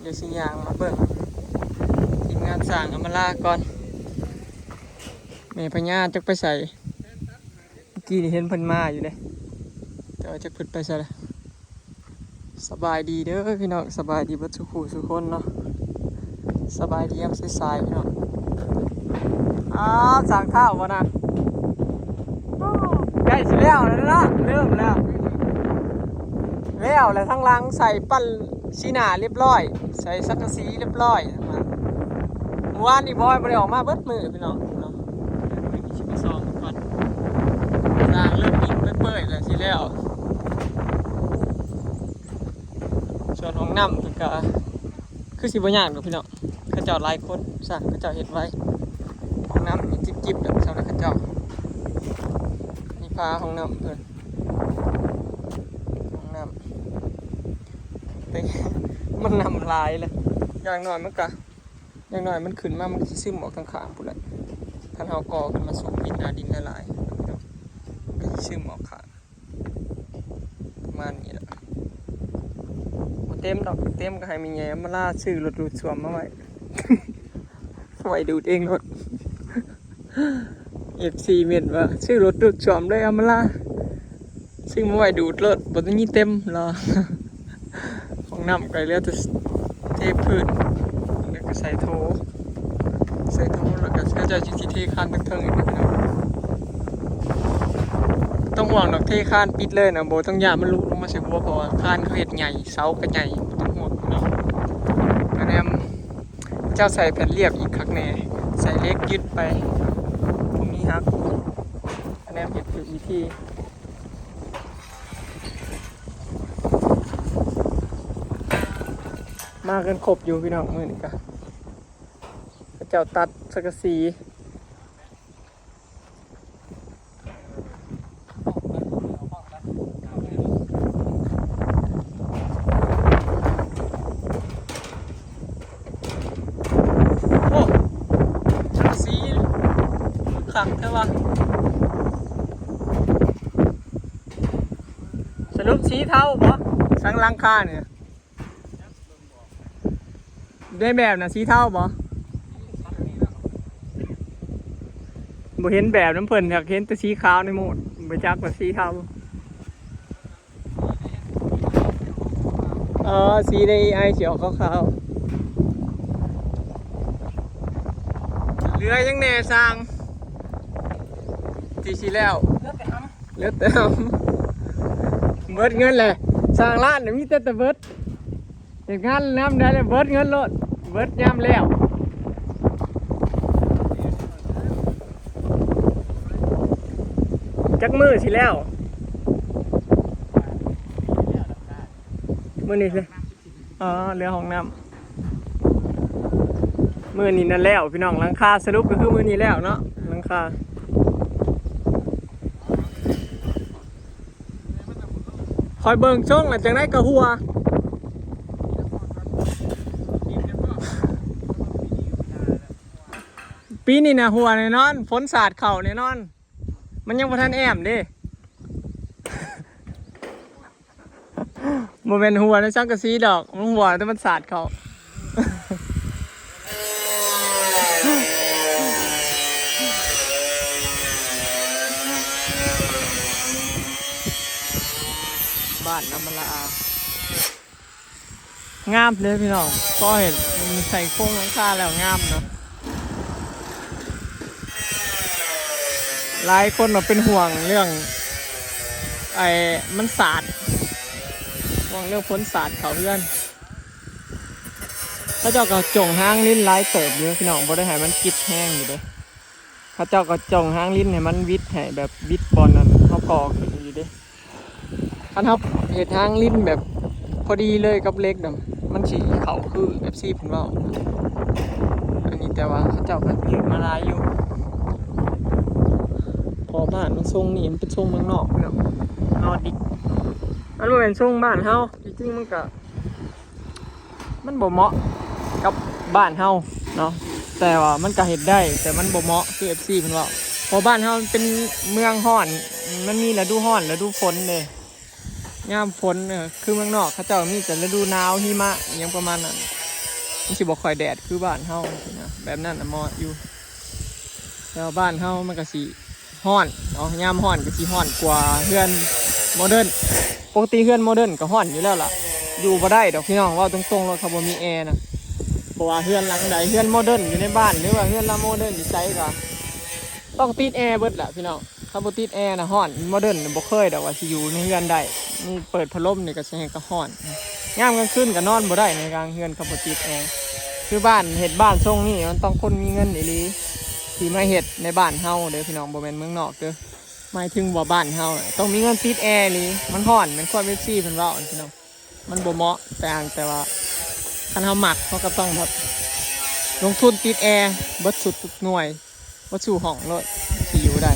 ดี๋ยวสิยางมาเบิ่งทีมงานสร้างเอามาลาก่อนแม่พญาจักไปใส่เมื่อกี้นี่เห็นเพิ่นมาอยู่เด้แต่ว่าจักเพิ่นไปใส่ละสบายดีเด้อพี่น้องสบายดีเบิดทุกคู่ทุกคนเนาะสบายดียามสายๆพี่น้องสั่งข้าวบ่นะใกล้สิแล้วนะเริ่มแล้วทั้งหลังใส่ปั้นชีหน้าเรียบร้อยใส่สังกะสีเรียบร้อยเมื่อวานนี่บอยบ่ได้ออกมาเบิดมื้อพี่น้องเนาะชิมาซ้อมก่อนสร้างเริ่มยิงเปื่อยๆแล้วสิแล้วส่วนของน้ำก็คือสิบ่ยากดอกพี่น้องเขาเจ้าหลายคนสร้างเขาเจ้าเฮ็ดไว้ของน้ำมีจิบๆดอกสำหรับเขาเจ้านี่พาของน้ำเพิ่นของน้ำมันนำลายเลยอย่างน้อยมันขึ้นมามันสิซึมออกทางข้างพุ่นแหละถ้าเฮาก่อขึ้นมาสูงดินดินละลายก็สิซึมออกข้างประมาณนี้แหละบ่เต็มดอกเต็มก็ให้มีแหมาล่าชื่อรถดูดซ่วมมาไว้ ไว้ดูดเองรถ FC เม็ดว่าชื่อรถดูดซ่วมเลยเอามาล่าซึ่งมาไว้ดูดรถบ่ต้องมีเต็มหรอ ของน้ำไก่เลือดจะเทพื้นแล้วก็ใส่โถแล้วก็จะจิเทคานทั้งอีกนะต้องห่วงดอกเทคานปิดเลยนะโบต้องยามันลุกลงมาเสียบัวเพราะว่าคานเขาเห็ดใหญ่เสาก็ใหญ่ต้องห่วงเนาะกระแนมเจ้าใส่แผ่นเรียบอีกครั้งแน่ใส่เล็กยึดไปตรงนี้ครับกระแนมเห็ดคือวิธีมากันครบอยู่พี่น้องมือนี่กะเจ้าตัดสังกะสีโอ้สังกะสีขังใช่ปะสรุปสีเทาปะสังลังคาเนี่ยได้แบบนะสีเทาบ่บ่เห็นแบบน้ำเพิ่นอยากเห็นแต่สีขาวในหมดบ่จักว่าสีเทาสีในไอเขียวขาวๆเหลือยังแน่สร้างที่สิแล้วเหลือแต่เบิดเงินเลยสร้างร้านมีแต่เบิดเฮ็ดงานน้ำได้เบิดเงินโลดเบิดยามแล้วจักมือสิแล้วมือนี่สิเรือห้องน้ำมือนี่นั่นแล้วพี่น้องหลังคาสรุปก็คือมือนี่แล้วเนาะหลังคาคอยเบิ่งช่องหลังจากนั้นก็หัวปีนี้นะหัวแน่นอนฝนสาดเข่าแน่นอนมันยังบ่ทันแอมเด้โมเมนหัวในช่างกระซีดอกมันหัวแต่มันสาดเขาบ้านน้ำมันละงามเลยพี่น้องก็เห็นมันใส่โค้งหลังคาแล้วงามเนาะหลายคนมาเป็นห่วงเรื่องมันสาดห่วงเรื่องพ้นสาดเขาเพื่อนเขาเจ้าก็จงห้างลิ้นไล่เติบอยู่พี่น้องบ่ได้ให้มันกิดแห้งอยู่ด้วยเขาเจ้าก็จงห้างลิ้นให้มันวิดให้แบบวิดบอลนั่นเขาก่อขึ้นอยู่ด้วยคันเขาเห็ดห้างลิ้นแบบพอดีเลยกับเล็กดำมันสีเขาคือแบบซีผมว่าอันนี้แต่ว่าเขาเจ้าแบบยืดมาลายอยู่พอบ้านมันทรงนี่มันเป็นทรงเมืองนอกเนาะนอร์ดิกมันเป็นทรงบ้านเฮาจริงๆมันก็มันบ่เหมาะกับบ้านเฮาเนาะแต่ว่ามันก็เฮ็ดได้แต่มันบ่เหมาะคือ FC เพิ่นว่าพอบ้านเฮาเป็นเมืองร้อนมันมีฤดูร้อนฤดูฝนเด้ยามฝนคือเมืองนอกเขาเจ้ามีแต่ฤดูหนาวหิมะอย่างประมาณนั้น มันสิบ่ค่อยแดดคือบ้านเฮานะแบบนั้นน่ะเหมาะอยู่แล้วบ้านเฮามันก็สิร้อนเนาะยามร้อนก็สิร้อนกว่าเฮือนโมเดิร์นปกติเฮือนโมเดิร์นก็ร้อนอยู่แล้วล่ะอยู่บ่ได้ดอกพี่น้องว่าตรงๆรถเขาบ่มีแอร์นะเพราะว่าเฮือนหลังใดเฮือนโมเดิร์นอยู่ในบ้านหรือว่าเฮือนละโมเดิร์นอยู่ไสก็ต้องติดแอร์เบิดแหละพี่น้องถ้าบ่ติดแอร์น่ะร้อนโมเดิร์นบ่เคยดอกว่าสิอยู่ในเฮือนได้นี่เปิดพัดลมนี่ก็สิให้ก็ร้อนยามกลางคืนก็นอนบ่ได้ในกลางเฮือนเขาบ่ติดแอร์คือบ้านเฮ็ดบ้านทรงนี้มันต้องคนมีเงินอีหลีที่มาเฮ็ดในบ้านเฮาเด้อพี่น้องบ่แม่นเมืองนอกเด้อหมายถึงว่าบ้านเฮาต้องมีเงินติดแอร์อีหลีมันร้อนมันความเอฟซีเพิ่นเว้าพี่น้องมันบ่เหมาะแต่ว่าคันเฮามักเฮาก็ต้องแบบลงทุนติดแอร์เบิดสุดทุกหน่วยบ่สู่ห้องเลยสิอยู่ได้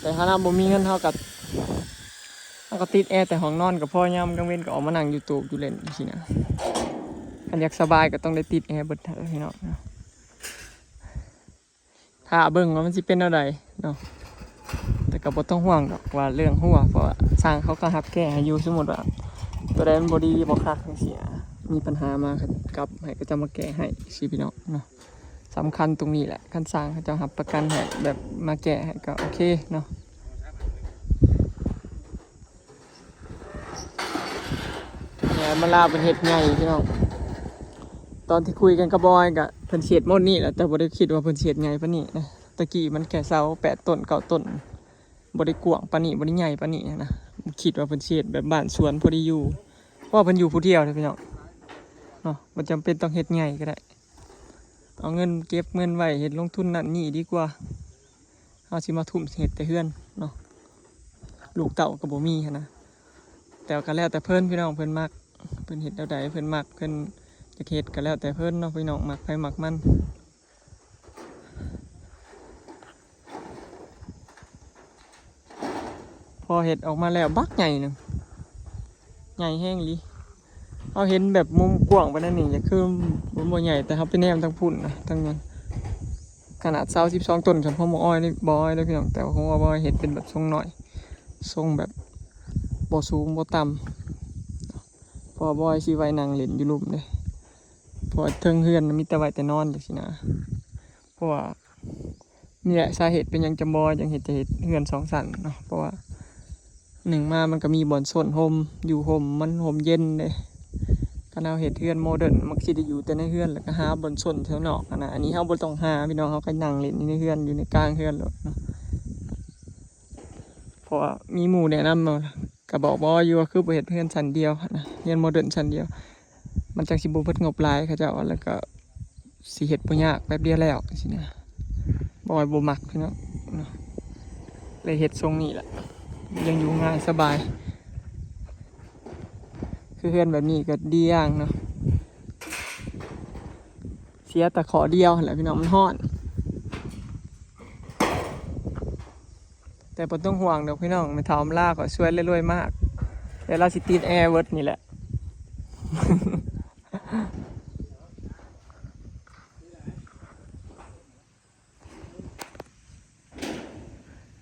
แต่ถ้าเราบ่มีเงินเฮาก็ติดแอร์แต่ห้องนอนก็พอยามกลางเว้นก็ออกมานั่งอยู่ตูบอยู่เล่นจังซี่นะคันอยากสบายก็ต้องได้ติดแอร์เบิดเถอะพี่น้องถ้าเบิ่งว่ามันสิเป็นจังไดเนาะแต่ก็บ่ต้องห่วงดอกว่าเรื่องหัวเพราะว่าสร้างเขาก็รับแก้ให้อยู่สมมุติว่าตัวใดมันบ่ดีบ่คักจังซี่มีปัญหามากับให้ก็จะมาแก้ให้สิพี่น้องเนาะสำคัญตรงนี้แหละคันสร้างเขาจะรับประกันให้แบบมาแก้ให้ก็โอเคเนาะมาลาเป็นเห็ดใหญ่พี่น้องตอนที่คุยกันกับบอยกับเพิ่นเศษหมดนี่แหละแต่บ่ได้คิดว่าเพิ่นเศษใหญ่ปานนี้นะตะกี้มันแค่เสา8 ต้น 9 ต้นบ่ได้กว้างปานนี้บ่ได้ใหญ่ปานนี้นะคิดว่าเพิ่นเศษแบบบ้านสวนพอดีอยู่เพราะว่าเพิ่นอยู่ผู้เดียวนะพี่น้องเนาะบ่จำเป็นต้องเฮ็ดใหญ่ก็ได้เอาเงินเก็บเงินไว้เฮ็ดลงทุนนั่นนี่ดีกว่าเฮาสิมาทุ่มเฮ็ดแต่เฮือนเนาะลูกเต้าก็บ่มีนะแต่ก็แล้วแต่เพิ่นพี่น้องเพิ่นมักเพิ่นเฮ็ดแล้วใดเพิ่นมักเพิ่นจะเฮ็ดก็แล้วแต่เพิ่นเนาะพี่น้องมักไผมักมันพอเฮ็ดออกมาแล้วบักใหญ่นึงใหญ่แห้งลิเอาเห็นแบบมุมกว้างไปนั่นนี่จะคือมันบ่ใหญ่แต่ครับไปแนมทั้งพุ่นนะทั้งนั้นขนาด22 ต้นครับพ่อหมออ้อยนี่บ่อยเลยพี่น้องแต่ว่าของบ่อยเฮ็ดเป็นแบบทรงหน่อยทรงแบบบ่สูงบ่ต่ำพอบ่อยสิไว้นั่งเล่นอยู่ลุ่มเลยเพราะเทิงเฮือนมีแต่ไว้แต่นอนจังซี่นะเพราะว่านี่แหละสาเหตุเป็นหยังจำบ่จังเฮ็ดจะเฮ็ดเฮือน2 ชั้นเนาะเพราะว่าหนึ่งมามันก็มีบ่อนส้นห่มอยู่ห่มมันห่มเย็นเลยถ้าเราเฮ็ดเฮือนโมเดิร์นมันสิได้อยู่แต่ในเฮือนแล้วก็หาบ่อนส้นแถวนอกนะอันนี้เฮาบ่ต้องหาพี่น้องเฮาก็นั่งเล่นในเฮือนอยู่ในกลางเฮือนเลยเนาะเพราะว่ามีหมู่แนะนำมาก็บอกบ่อยู่ว่าคือบ่เฮ็ดเฮือนชั้นเดียวนะเฮือนโมเดิร์นชั้นเดียวมันจังสิบ่เบิดงบหลายเขาเจ้าแล้วก็สิเฮ็ดบ่ยากแป๊บเดียวแล้วสินะบ่มักพี่น้องเนาะเลยเฮ็ดทรงนี้แหละยังอยู่ง่ายสบายคือเฮือนแบบนี้ก็ดีอย่างเนาะเสียแต่ขอเดียวแหละพี่น้องมันฮ้อนแต่บ่ต้องห่วงดอกพี่น้องไม่เท่าอำลาก็ช่วยรวยๆมากแต่เราสิติดแอร์เวิร์ดนี่แหละ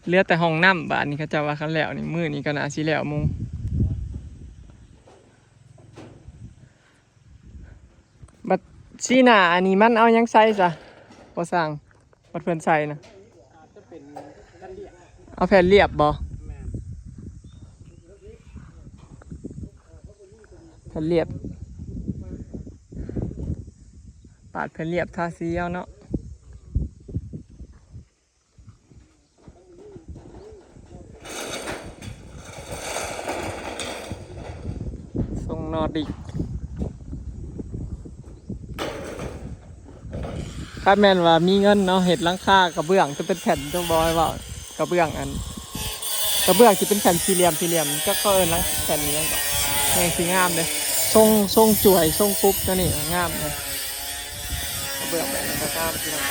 เหลือแต่ห้องน้ำบ้านนี้เขาจะว่าคันแล้วนี่มื้อนี้ก็น่าสิแล้วมุงบัดซีหน้าอันนี้มันเอายังใส่ซะบ่สร้างบัดเพิ่นใส่นะจะเป็นแผ่นเรียบเอาแผ่นเรียบบ่แผ่นเรียบปาดแผ่นเรียบทาสีเอาเนาะทรงนอร์ดิกคาดแม่นว่ามีเงินเนาะเห็ดหลังคากระเบื้องจะเป็นแผ่นตัวบอยว่ากระเบื้องอันกระเบื้องที่เป็นแผ่นสี่เหลี่ยมก็เอิ้นหลังแผ่นนี้ก็แห้งสีงามเลยทรงจ่วยทรงปุ๊บก็นี่งามเลยกระเบื้องแบบนี้ก็งามที่นั่น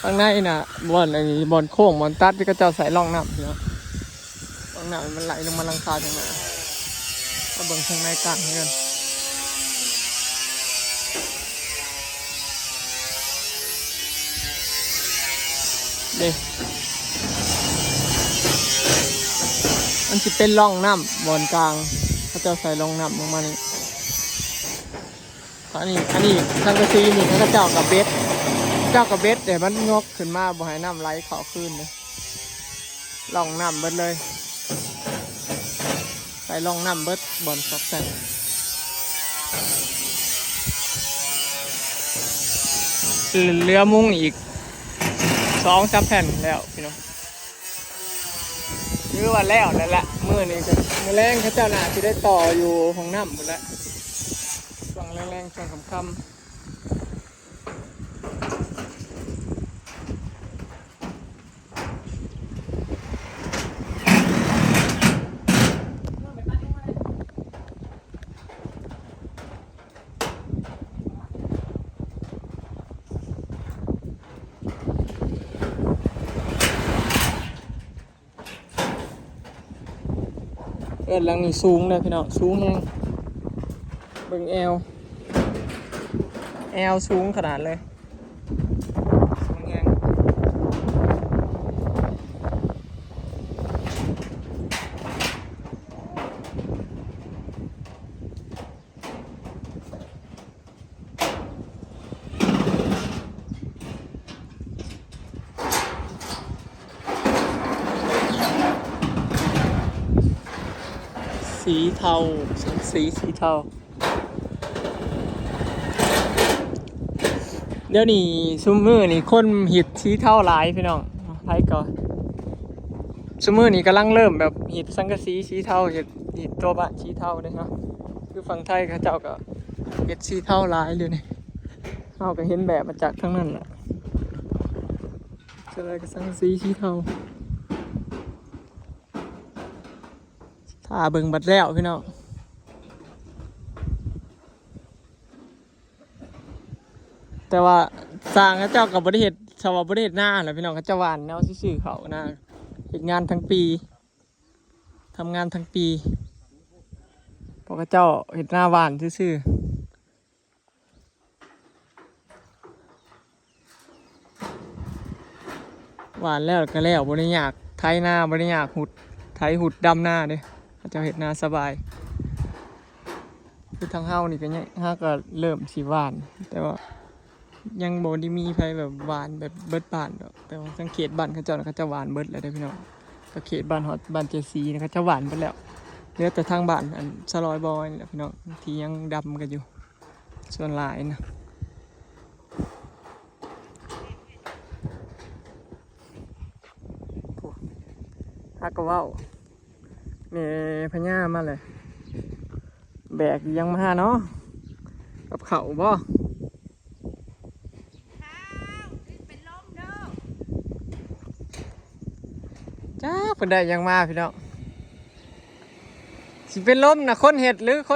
ข้างในน่ะบอนอันนี้บอนโค้งบอนตัดที่ก็เจ้าใส่ร่องน้ำเนาะร่องน้ำมันไหลลงมาลังคาจังเลยมาเบิ่งข้างในกลางเงินเด้มันจะเป็นร่องน้ำบอนกลางเขาเจ้าใส่ร่องน้ำลงมานี่อันนี้ทางกระซีนี่เขาเจ้ากับเบ็ดเดี๋ยวมันงอกขึ้นมาบ่ให้น้ำไหลเข้าขึ้นเลยร่องน้ำเบิดเลยใส่ร่องน้ำเบิดบอนซอกแซนเรือมุ้งอีก2-3 แผ่นแล้วพี่น้องคือว่าแล้วนั่นแหละมื้อนี้ก็มื้อแรงเขาเจ้าน่าสิได้ต่ออยู่ห้องน้ำหมดแล้วช่วงแรงๆช่วงค่ำเอิ้นหลังนี้สูงเลยพี่น้องสูงแฮงเบิ่งแอลสูงขนาดเลยสูงแฮงสีเทาสีเทาเดี๋ยวนี้ซุมมือนี่คนหิดสีเทาหลายพี่น้องไผก่อนซุมมือนี่กำลังเริ่มแบบหิดสังกะสีเทาหิดตัวบ้านสีเทาเลยเนาะคือฝั่งไทยเขาเจ้าก็เห็ดสีเทาหลายเลยนี่เราก็เห็นแบบมาจากทั้งนั้นแหละอะไรก็สังกะสีเทาถ้าเบิ่งบัดแล้วพี่น้องแต่ว่าสร้างเขาเจ้ากับบริเหตุชาวบริเหตุหน้าแหละพี่น้องเขาเจ้าหวานแนวซื่อๆเขานะเฮ็ดงานทั้งปีทำงานทั้งปีเพราะเขาเจ้าเฮ็ดหน้าหวานซื่อๆหวานแล้วก็แล้วบริยากไถหน้าบริยากหุดไถหุดดำหน้าเด้เขาเจ้าเฮ็ดหน้าสบายคือทางเฮานี่ก็เนี่ยเฮาก็เริ่มสิหวานแต่ว่ายังบ่ได้มีไผแบบหวานแบบเบิดบ้านดอกแต่ว่าสังเกตบ้านเขาเจ้าน่ะเขาจะหวานเบิดแล้วเด้อพี่น้องก็เขตบ้านฮอดบ้านเจซีนะเขาจะหวานเบิดแล้วเหลือแต่ทางบ้านอันสลอยบอยนี่แหละพี่น้องที่ยังดำกันอยู่ส่วนหลายนะฮักก็เว้าแม่พญามาเลยแบกยังมาเนาะกับเขาบ่จ้าเพิ่นได้ยังมาพี่น้องสิเป็นลมนะคนเห็ดหรือค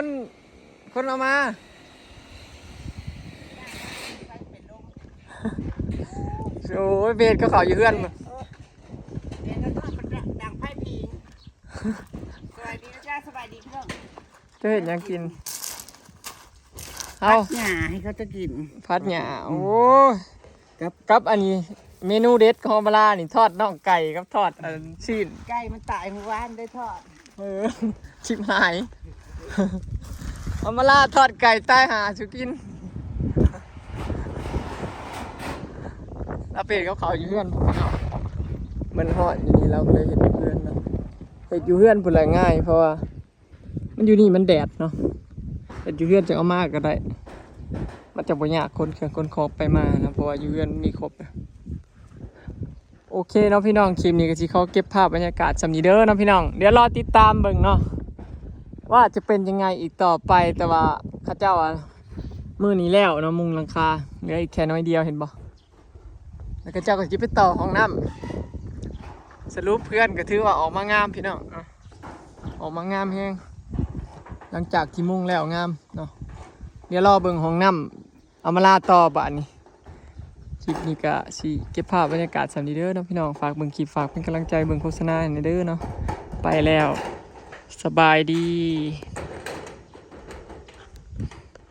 นเอามาโอ้ยเบสก็เขาอยู่เพื่อนมาเดี๋ยวเราต้องดังไพ่พิงสบายดีนะจ้าสบายดีพี่น้องจะเห็นยังกินเอาพัดหญ้าให้เขาจะกินพัดหญ้าโอ้กับอันนี้เมนูเด็ดของบาลานี่ทอดน่องไก่กับทอดชิ้นไก่มันตายเมื่อวานได้ทอดชิบหายเอามาลาทอดไก่ใต้หาสุกินเราเป็ดเขาอยู่เพื่อนมันหอดอยู่นี่เราก็เลยเห็นเพื่อนนะเห็ดอยู่เพื่อนเป็นอะไรง่ายเพราะว่ามันอยู่นี่มันแดดเนาะเห็ดอยู่เพื่อนจะเอามากก็ได้มันจะบ่ยากคนเครื่องคนครบไปมานะเพราะว่าอยู่เพื่อนมีครบโอเคเนาะพี่น้องคลิปนี้ก็สิเขาเก็บภาพบรรยากาศสำนีเด้อเนาะพี่น้องเดี๋ยวรอติดตามเบิ่งเนาะว่าจะเป็นยังไงอีกต่อไปแต่ว่าข้าเจ้ามื้อนี้แล้วเนาะมุงหลังคาเหลืออีกแค่น้อยเดียวเห็นบ่แล้วก็เจ้าก็จะไปต่อห้องน้ำสรุปเพื่อนก็ถือว่าออกมางามพี่น้องออกมางามแฮงหลังจากที่มุงแล้วงามเนาะเดี๋ยวรอเบิ่งห้องน้ำเอามาลาต่อบ้านนี้สิ ลิปนี้ก็สิเก็บภาพบรรยากาศสำนีเด้อเนาะพี่น้องฝากเบิ่งคลิปฝากเป็นกำลังใจเบิ่งโฆษณาให้หน่อยเด้อเนาะไปแล้วสบายดี